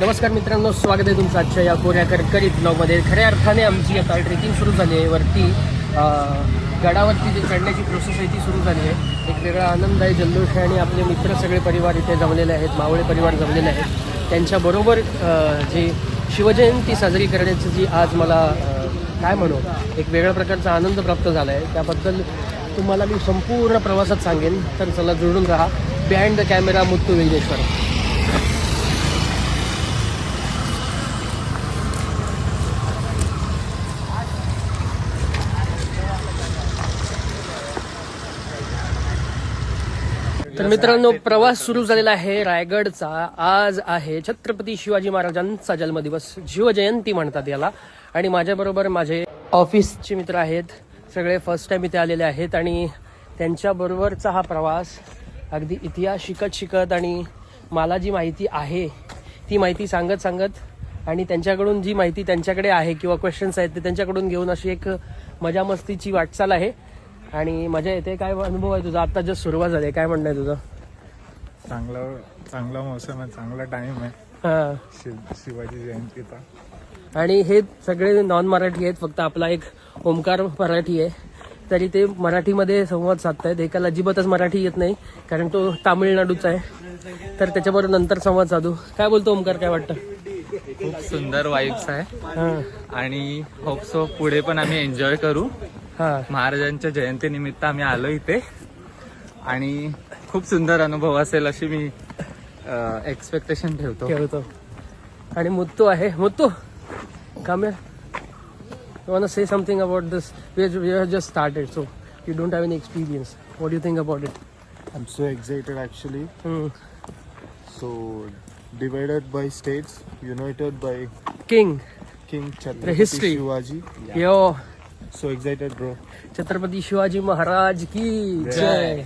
नमस्कार मित्रांनो, स्वागत आहे तुमचं आजच्या या कोऱ्या करकरीत ब्लॉगमध्ये. खऱ्या अर्थाने आमची आता ट्रेकिंग सुरू झाली आहे. वरती गडावरती जे चढण्याची प्रोसेस आहे ती सुरू झाली आहे. एक वेगळा आनंद आहे, जल्लोष आहे आणि आपले मित्र सगळे परिवार इथे जमलेले आहेत, मावळे परिवार जमलेले आहेत. त्यांच्याबरोबर जे शिवजयंती साजरी करण्याची जी आज मला काय म्हणू एक वेगळ्या प्रकारचा आनंद प्राप्त झाला आहे, त्याबद्दल तुम्हाला मी संपूर्ण प्रवासात सांगेन. तर चला जोडून राहा. Behind the camera Muthu Vighneshwar. तर मित्रांनो, प्रवास सुरू झालेला आहे रायगडचा. आज आहे छत्रपती शिवाजी महाराजांचा जन्मदिवस, शिवजयंती म्हणतात याला. आणि माझ्याबरोबर माझे ऑफिसचे मित्र आहेत, सगळे फर्स्ट टाइम इथे आलेले आहेत. आणि त्यांच्याबरोबरचा हा प्रवास अगदी इतिहास शिकत आणि मला जी माहिती आहे ती माहिती सांगत आणि त्यांच्याकडून जी माहिती त्यांच्याकडे आहे किंवा क्वेश्चन्स आहेत ते त्यांच्याकडून घेऊन अशी एक मजा मस्तीची वाटचाल आहे. आणि मजा येते. काय अनुभव आहे तुझा? आता जस्ट सुरुवात झाली, काय म्हणणं आहे तुझं? चांगला मौसम आहे, चांगला टाइम आहे. हां, शिवाजी जयंतीचा. आणि हे सगळे नॉन मराठी आहेत, फक्त आपला एक ओमकार मराठी आहे. तरी ते मराठीमध्ये संवाद साधतायत. एकाला अजिबातच मराठी येत नाही, कारण तो तामिळनाडूचा आहे. तर त्याच्याबरोबर नंतर संवाद साधू. काय बोलतो ओमकार, काय वाटतं? खूप सुंदर वाईब्स आहे आणि होप सो पुढे पण आम्ही एन्जॉय करू. महाराजांच्या जयंतीनिमित्त आम्ही आलो इथे आणि खूप सुंदर अनुभव असेल अशी मी एक्सपेक्टेशन ठेवतो. आणि मुत्तू आहे. Muthu, come here. You want to say something about this? We have just started, so you don't have any experience. What do you think about it? I'm so excited actually. So divided by states, united by King Chhatrapati history. Shivaji. Yo, So excited, bro. Chhatrapati Shivaji Maharaj की जय.